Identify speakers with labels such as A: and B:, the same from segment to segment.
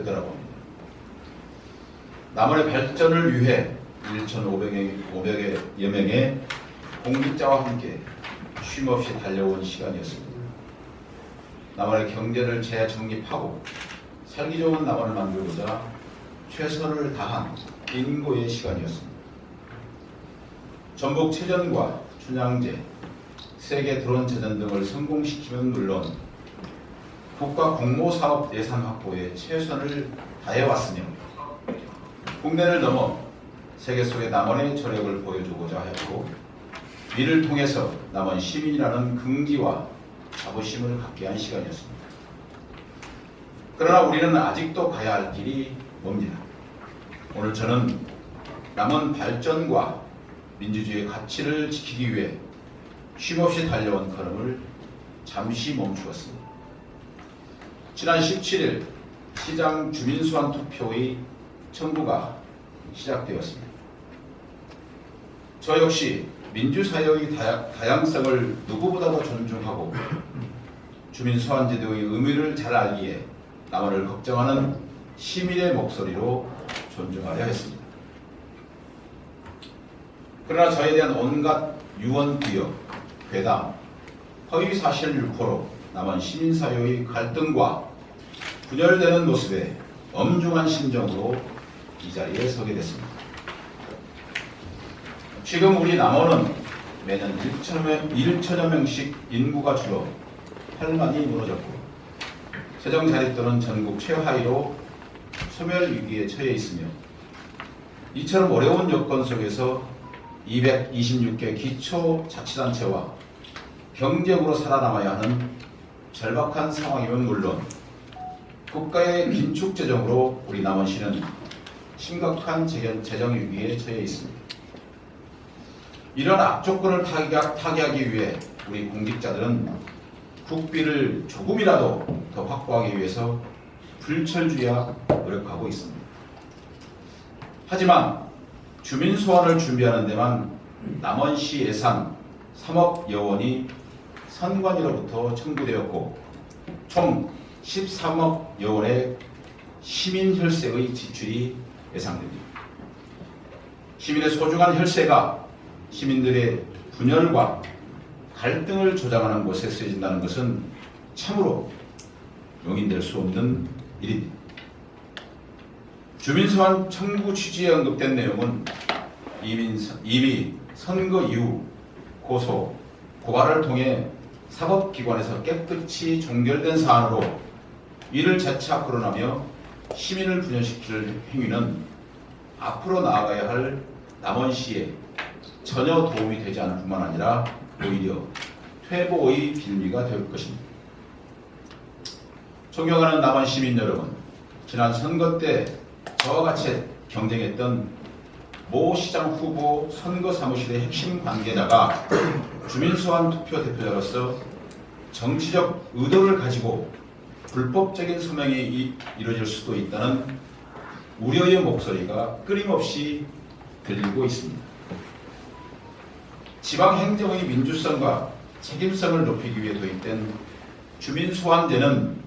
A: 되더라고 합니다. 남원의 발전을 위해 1,500여 명의 공직자와 함께 쉼없이 달려온 시간이었습니다. 남원의 경제를 재정립하고 살기 좋은 남원을 만들고자 최선을 다한 인고의 시간이었습니다. 전북체전과 춘향제, 세계 드론체전 등을 성공시키면 물론 국가 공모사업 예산 확보에 최선을 다해왔으며 국내를 넘어 세계 속의 남원의 저력을 보여주고자 했고 이를 통해서 남원 시민이라는 긍지와 자부심을 갖게 한 시간이었습니다. 그러나 우리는 아직도 가야 할 길이 멉니다. 오늘 저는 남원 발전과 민주주의의 가치를 지키기 위해 쉼없이 달려온 걸음을 잠시 멈추었습니다. 지난 17일 시장 주민수환 투표의 청구가 시작되었습니다. 저 역시 민주사회의 다양성을 누구보다도 존중하고 주민수환제도의 의미를 잘 알기에 남원을 걱정하는 시민의 목소리로 존중하려 했습니다. 그러나 저에 대한 온갖 유언비어, 괴담, 허위사실 유포로 남원 시민사회의 갈등과 분열되는 모습에 엄중한 심정으로 이 자리에 서게 됐습니다. 지금 우리 남원은 매년 1천여 명씩 인구가 줄어 8만이 무너졌고 재정 자립도는 전국 최하위로 소멸 위기에 처해 있으며 이처럼 어려운 여건 속에서 226개 기초자치단체와 경제적으로 살아남아야 하는 절박한 상황이면 물론 국가의 긴축 재정으로 우리 남원시는 심각한 재정 위기에 처해 있습니다. 이런 악조건을 타개하기 위해 우리 공직자들은 국비를 조금이라도 더 확보하기 위해서 불철주야 노력하고 있습니다. 하지만 주민소환을 준비하는 데만 남원시 예산 3억여 원이 선관위로부터 청구되었고 총 13억여 원의 시민혈세의 지출이 예상됩니다. 시민의 소중한 혈세가 시민들의 분열과 갈등을 조장하는 곳에 쓰여진다는 것은 참으로 용인될 수 없는 일입니다. 주민소환 청구 취지에 언급된 내용은 이미 선거 이후 고소, 고발을 통해 사법기관에서 깨끗이 종결된 사안으로 이를 재차 거론하며 시민을 분열시킬 행위는 앞으로 나아가야 할 남원시에 전혀 도움이 되지 않을 뿐만 아니라 오히려 퇴보의 빌미가 될 것입니다. 존경하는 남원 시민 여러분, 지난 선거 때 저와 같이 경쟁했던 모 시장 후보 선거 사무실의 핵심 관계자가 주민소환 투표 대표자로서 정치적 의도를 가지고 불법적인 서명이 이루어질 수도 있다는 우려의 목소리가 끊임없이 들리고 있습니다. 지방행정의 민주성과 책임성을 높이기 위해 도입된 주민소환제는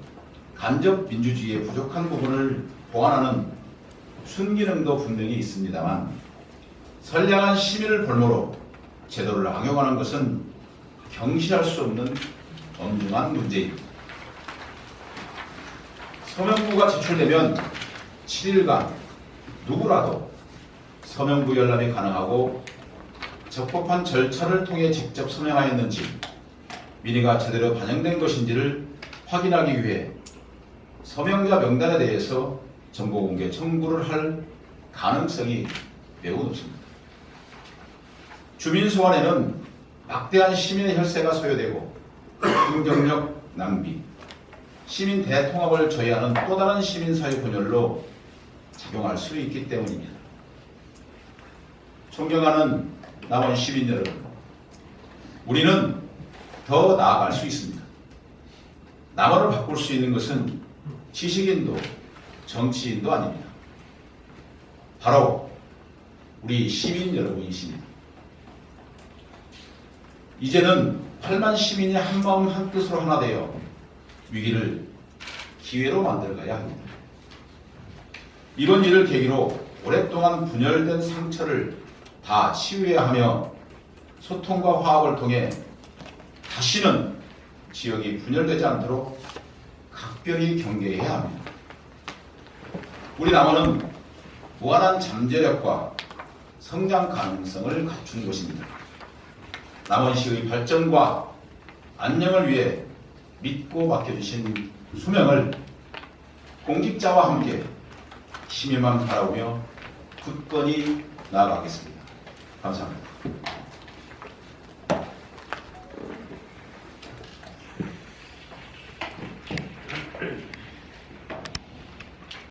A: 간접 민주주의의 부족한 부분을 보완하는 순기능도 분명히 있습니다만 선량한 시민을 볼모로 제도를 악용하는 것은 경시할 수 없는 엄중한 문제입니다. 서명부가 제출되면 7일간 누구라도 서명부 열람이 가능하고 적법한 절차를 통해 직접 서명하였는지 민의가 제대로 반영된 것인지를 확인하기 위해 서명자 명단에 대해서 정보공개 청구를 할 가능성이 매우 높습니다. 주민소환에는 막대한 시민의 혈세가 소요되고 행정력 낭비, 시민 대통합을 저해하는 또 다른 시민사회 분열로 작용할 수 있기 때문입니다. 존경하는 남원 시민 여러분, 우리는 더 나아갈 수 있습니다. 남원을 바꿀 수 있는 것은 지식인도 정치인도 아닙니다. 바로 우리 시민 여러분이십니다. 이제는 8만 시민이 한마음 한뜻으로 하나 되어 위기를 기회로 만들어가야 합니다. 이번 일을 계기로 오랫동안 분열된 상처를 다 치유해야 하며 소통과 화합을 통해 다시는 지역이 분열되지 않도록 각별히 경계해야 합니다. 우리 남원은 무한한 잠재력과 성장 가능성을 갖춘 곳입니다. 남원시의 발전과 안녕을 위해 믿고 맡겨주신 수명을 공직자와 함께 시민만 바라보며 굳건히 나아가겠습니다. 감사합니다.